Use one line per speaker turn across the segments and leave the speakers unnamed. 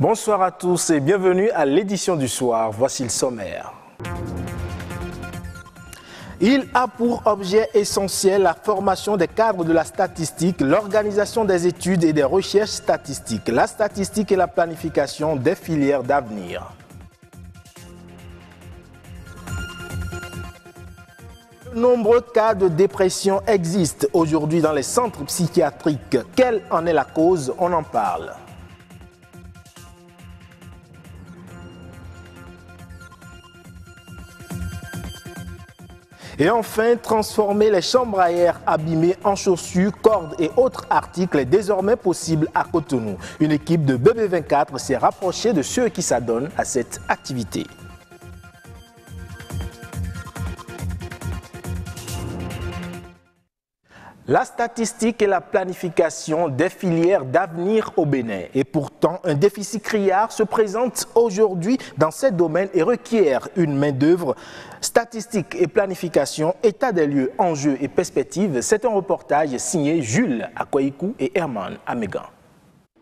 Bonsoir à tous et bienvenue à l'édition du soir. Voici le sommaire. Il a pour objet essentiel la formation des cadres de la statistique, l'organisation des études et des recherches statistiques, la statistique et la planification des filières d'avenir. De nombreux cas de dépression existent aujourd'hui dans les centres psychiatriques. Quelle en est la cause? On en parle. Et enfin, transformer les chambres à air abîmées en chaussures, cordes et autres articles est désormais possible à Cotonou. Une équipe de BB24 s'est rapprochée de ceux qui s'adonnent à cette activité. La statistique et la planification des filières d'avenir au Bénin. Et pourtant, un déficit criard se présente aujourd'hui dans ces domaines et requiert une main-d'œuvre. Statistique et planification, état des lieux, enjeux et perspectives. C'est un reportage signé Jules Akoikou et Herman Amégan.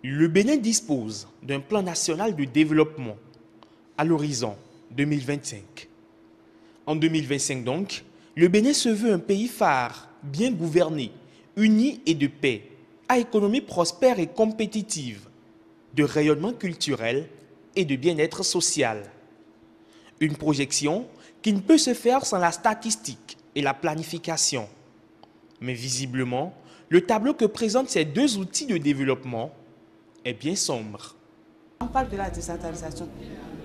Le Bénin dispose d'un plan national de développement à l'horizon 2025. En 2025 donc, le Bénin se veut un pays phare, bien gouverné, uni et de paix, à économie prospère et compétitive, de rayonnement culturel et de bien-être social. Une projection qui ne peut se faire sans la statistique et la planification. Mais visiblement, le tableau que présentent ces deux outils de développement est bien sombre.
On parle de la décentralisation,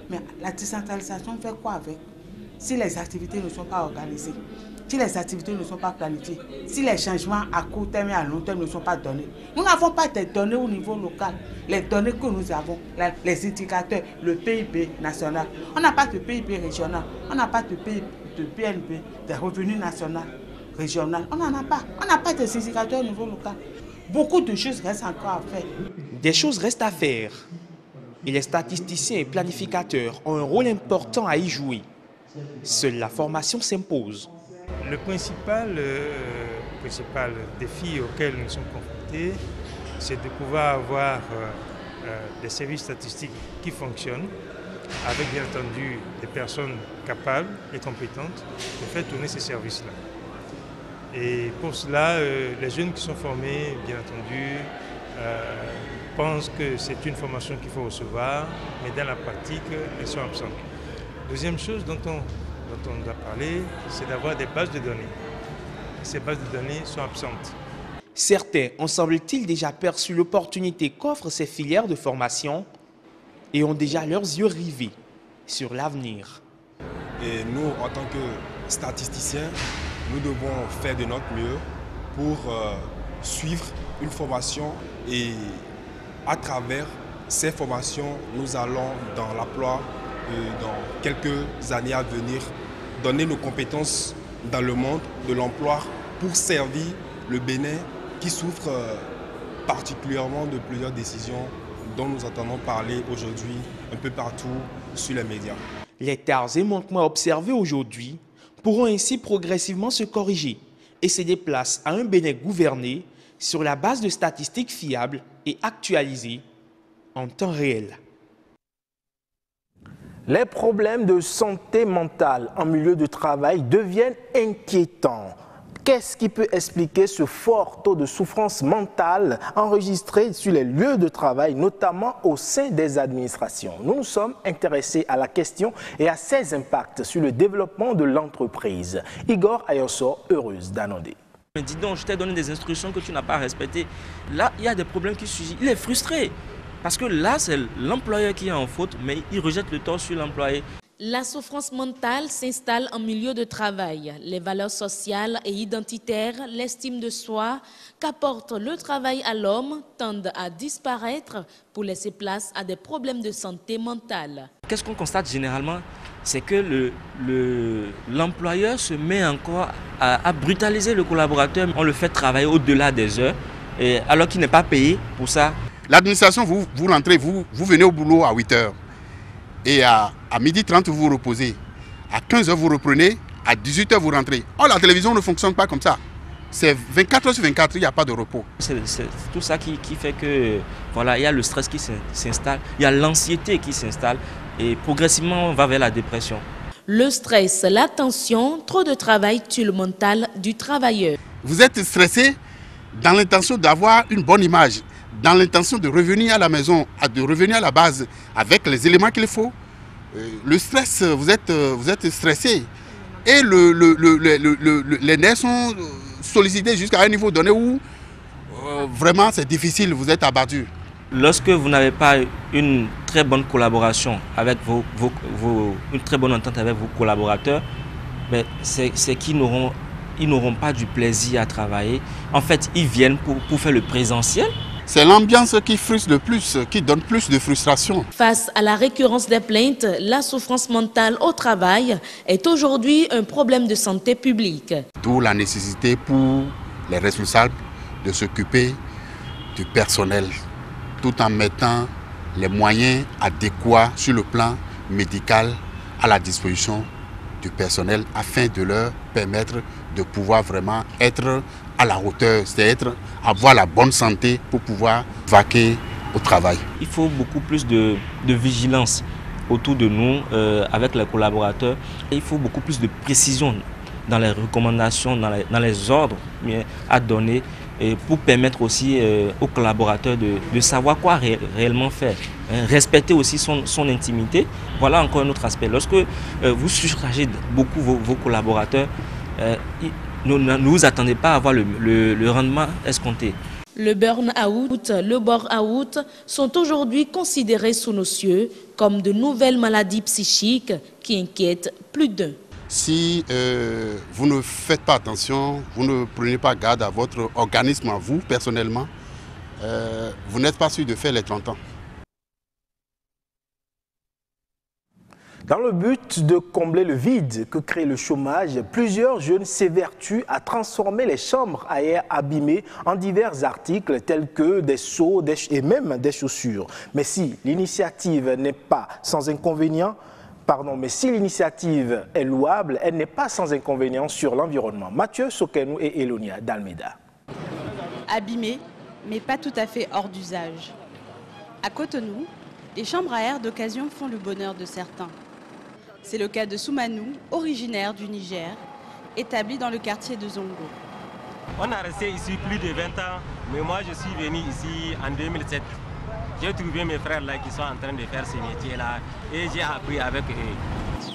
mais la décentralisation fait quoi avec? Si les activités ne sont pas organisées, si les activités ne sont pas planifiées, si les changements à court terme et à long terme ne sont pas donnés. Nous n'avons pas de données au niveau local. Les données que nous avons, les indicateurs, le PIB national. On n'a pas de PIB régional, on n'a pas de PNB, des revenus nationaux, régionaux. On n'en a pas. On n'a pas de indicateurs au niveau local. Beaucoup de choses restent encore à faire.
Des choses restent à faire. Et les statisticiens et planificateurs ont un rôle important à y jouer. Seule la formation s'impose.
Le principal défi auquel nous sommes confrontés, c'est de pouvoir avoir des services statistiques qui fonctionnent, avec bien entendu des personnes capables et compétentes de faire tourner ces services-là. Et pour cela, les jeunes qui sont formés, bien entendu, pensent que c'est une formation qu'il faut recevoir, mais dans la pratique, elles sont absentes. Deuxième chose dont on doit parler, c'est d'avoir des bases de données. Ces bases de données sont absentes.
Certains ont, semble-t-il, déjà perçu l'opportunité qu'offrent ces filières de formation et ont déjà leurs yeux rivés sur l'avenir.
Et nous, en tant que statisticiens, nous devons faire de notre mieux pour suivre une formation et à travers ces formations, nous allons dans l'emploi dans quelques années à venir, donner nos compétences dans le monde de l'emploi pour servir le Bénin qui souffre particulièrement de plusieurs décisions dont nous entendons parler aujourd'hui un peu partout sur les médias.
Les tares et manquements observés aujourd'hui pourront ainsi progressivement se corriger et céder place à un Bénin gouverné sur la base de statistiques fiables et actualisées en temps réel.
Les problèmes de santé mentale en milieu de travail deviennent inquiétants. Qu'est-ce qui peut expliquer ce fort taux de souffrance mentale enregistré sur les lieux de travail, notamment au sein des administrations? Nous nous sommes intéressés à la question et à ses impacts sur le développement de l'entreprise. Igor Ayoso, heureuse d'annoncer.
Dis donc, je t'ai donné des instructions que tu n'as pas respectées. Là, il y a des problèmes qui surgissent. Il est frustré. Parce que là, c'est l'employeur qui est en faute, mais il rejette le tort sur l'employé.
La souffrance mentale s'installe en milieu de travail. Les valeurs sociales et identitaires, l'estime de soi qu'apporte le travail à l'homme tendent à disparaître pour laisser place à des problèmes de santé mentale.
Qu'est-ce qu'on constate généralement? C'est que l'employeur se met encore à brutaliser le collaborateur. On le fait travailler au-delà des heures, alors qu'il n'est pas payé pour ça.
L'administration, vous rentrez, vous venez au boulot à 8h. Et à 12h30, vous vous reposez. À 15h, vous reprenez. À 18h, vous rentrez. Oh, la télévision ne fonctionne pas comme ça. c'est 24 heures sur 24, il n'y a pas de repos.
C'est tout ça qui fait que voilà, il y a le stress qui s'installe, il y a l'anxiété qui s'installe et progressivement on va vers la dépression.
Le stress, la tension, trop de travail tue le mental du travailleur.
Vous êtes stressé dans l'intention d'avoir une bonne image, dans l'intention de revenir à la maison, de revenir à la base avec les éléments qu'il faut. Le stress, vous êtes stressé et les nerfs sont sollicités jusqu'à un niveau donné où vraiment c'est difficile, vous êtes abattu.
Lorsque vous n'avez pas une très bonne collaboration avec une très bonne entente avec vos collaborateurs, c'est qu'ils n'auront pas du plaisir à travailler. En fait, ils viennent pour faire le présentiel.
C'est l'ambiance qui frustre le plus, qui donne plus de frustration.
Face à la récurrence des plaintes, la souffrance mentale au travail est aujourd'hui un problème de santé publique.
D'où la nécessité pour les responsables de s'occuper du personnel, tout en mettant les moyens adéquats sur le plan médical à la disposition du personnel afin de leur permettre de pouvoir vraiment être à la hauteur, c'est-à-dire avoir la bonne santé pour pouvoir vaquer au travail.
Il faut beaucoup plus de vigilance autour de nous avec les collaborateurs. Et il faut beaucoup plus de précision dans les recommandations, dans les ordres à donner et pour permettre aussi aux collaborateurs de savoir quoi réellement faire. Respecter aussi son intimité. Voilà encore un autre aspect. Lorsque vous surchargez beaucoup vos collaborateurs, ne vous attendez pas à avoir le rendement escompté.
Le burn-out, le bore-out sont aujourd'hui considérés sous nos cieux comme de nouvelles maladies psychiques qui inquiètent plus d'un.
Si vous ne faites pas attention, vous ne prenez pas garde à votre organisme, à vous personnellement, vous n'êtes pas sûr de faire les 30 ans.
Dans le but de combler le vide que crée le chômage, plusieurs jeunes s'évertuent à transformer les chambres à air abîmées en divers articles tels que des seaux et même des chaussures. Mais si l'initiative n'est pas sans inconvénient, mais si l'initiative est louable, elle n'est pas sans inconvénient sur l'environnement. Mathieu Sokenou et Elonia d'Almeida.
Abîmées, mais pas tout à fait hors d'usage. À Cotonou, les chambres à air d'occasion font le bonheur de certains. C'est le cas de Soumanou, originaire du Niger, établi dans le quartier de Zongo.
On a resté ici plus de 20 ans, mais moi je suis venu ici en 2007. J'ai trouvé mes frères là qui sont en train de faire ce métier-là et j'ai appris avec eux.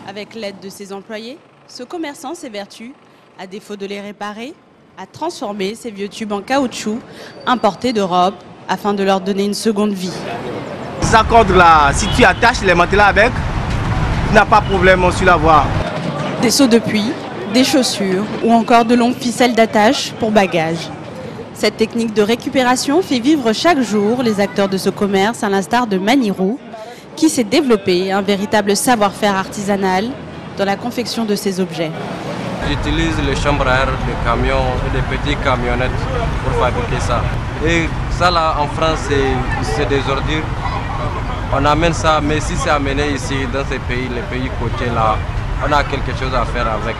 Avec l'aide de ses employés, ce commerçant s'évertue, à défaut de les réparer, à transformer ces vieux tubes en caoutchouc importés d'Europe afin de leur donner une seconde vie.
Ça corde là, si tu attaches les matelas avec, tu n'as pas de problème sur la voie.
Des seaux de puits, des chaussures ou encore de longues ficelles d'attache pour bagages. Cette technique de récupération fait vivre chaque jour les acteurs de ce commerce à l'instar de Manirou, qui s'est développé un véritable savoir-faire artisanal dans la confection de ces objets.
J'utilise les chambres à air de camions et des petites camionnettes pour fabriquer ça. Et ça là en France c'est des ordures. On amène ça, mais si c'est amené ici dans ces pays, les pays côtiers là, on a quelque chose à faire avec.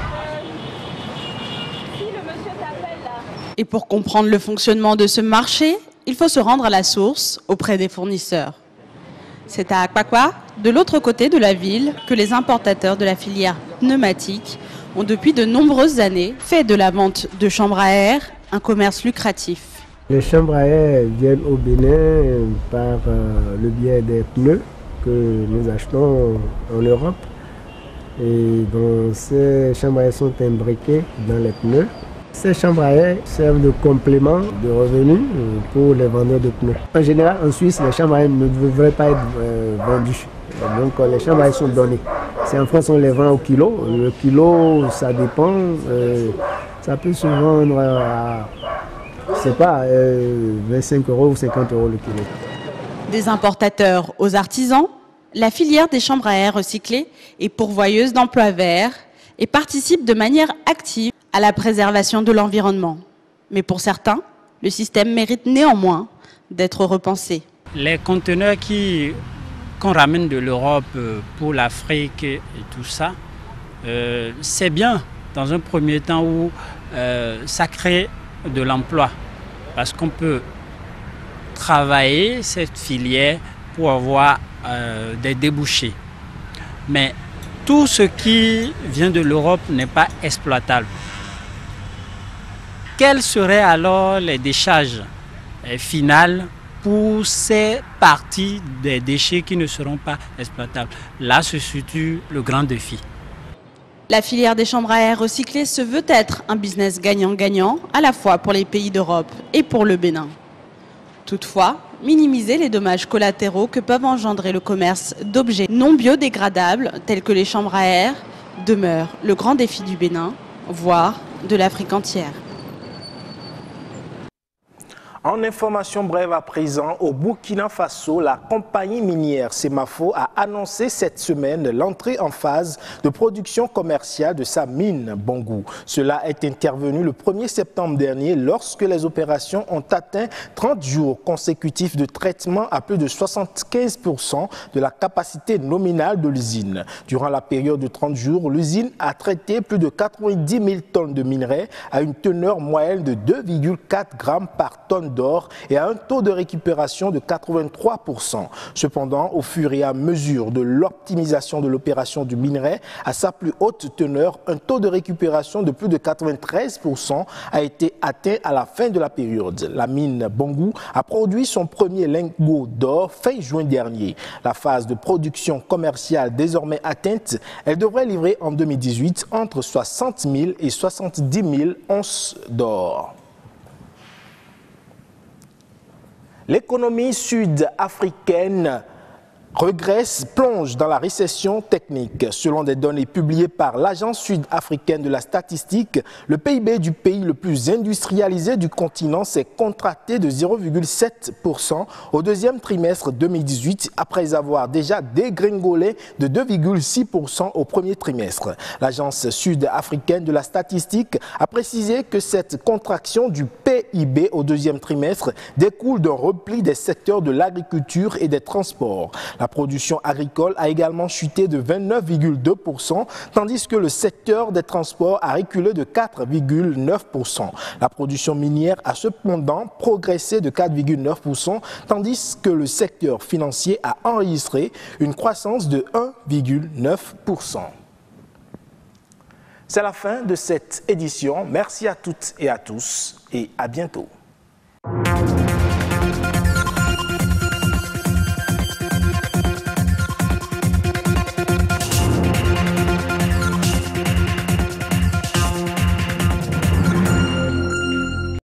Et pour comprendre le fonctionnement de ce marché, il faut se rendre à la source auprès des fournisseurs. C'est à Akpakwa, de l'autre côté de la ville, que les importateurs de la filière pneumatique ont depuis de nombreuses années fait de la vente de chambres à air un commerce lucratif.
Les chambres à air viennent au Bénin par le biais des pneus que nous achetons en Europe. Et donc ces chambres à air sont imbriquées dans les pneus. Ces chambres à air servent de complément de revenus pour les vendeurs de pneus. En général, en Suisse, les chambres à air ne devraient pas être vendues. Donc les chambres à air sont données. C'est en France, on les vend au kilo. Le kilo, ça dépend. Ça peut se vendre à, je sais pas, 25 € ou 50 € le kilo.
Des importateurs aux artisans, la filière des chambres à air recyclées est pourvoyeuse d'emplois verts et participe de manière active à la préservation de l'environnement. Mais pour certains, le système mérite néanmoins d'être repensé.
Les conteneurs qu'on ramène de l'Europe pour l'Afrique et tout ça, c'est bien dans un premier temps où ça crée de l'emploi. Parce qu'on peut travailler cette filière pour avoir des débouchés. Mais tout ce qui vient de l'Europe n'est pas exploitable. Quelles seraient alors les décharges finales pour ces parties des déchets qui ne seront pas exploitables? Là se situe le grand défi.
La filière des chambres à air recyclées se veut être un business gagnant-gagnant, à la fois pour les pays d'Europe et pour le Bénin. Toutefois, minimiser les dommages collatéraux que peuvent engendrer le commerce d'objets non biodégradables, tels que les chambres à air, demeure le grand défi du Bénin, voire de l'Afrique entière.
En information brève à présent, au Burkina Faso, la compagnie minière Semafo a annoncé cette semaine l'entrée en phase de production commerciale de sa mine Bangou. Cela est intervenu le 1er septembre dernier lorsque les opérations ont atteint 30 jours consécutifs de traitement à plus de 75% de la capacité nominale de l'usine. Durant la période de 30 jours, l'usine a traité plus de 90 000 tonnes de minerais à une teneur moyenne de 2,4 grammes par tonne d'or et à un taux de récupération de 83%. Cependant, au fur et à mesure de l'optimisation de l'opération du minerai à sa plus haute teneur, un taux de récupération de plus de 93% a été atteint à la fin de la période. La mine Bangou a produit son premier lingot d'or fin juin dernier. La phase de production commerciale désormais atteinte, elle devrait livrer en 2018 entre 60 000 et 70 000 onces d'or. L'économie sud-africaine regresse, plonge dans la récession technique. Selon des données publiées par l'Agence sud-africaine de la statistique, le PIB du pays le plus industrialisé du continent s'est contracté de 0,7% au deuxième trimestre 2018 après avoir déjà dégringolé de 2,6% au premier trimestre. L'Agence sud-africaine de la statistique a précisé que cette contraction du PIB au deuxième trimestre découle d'un repli des secteurs de l'agriculture et des transports. La production agricole a également chuté de 29,2%, tandis que le secteur des transports a reculé de 4,9%. La production minière a cependant progressé de 4,9%, tandis que le secteur financier a enregistré une croissance de 1,9%. C'est la fin de cette édition. Merci à toutes et à tous et à bientôt.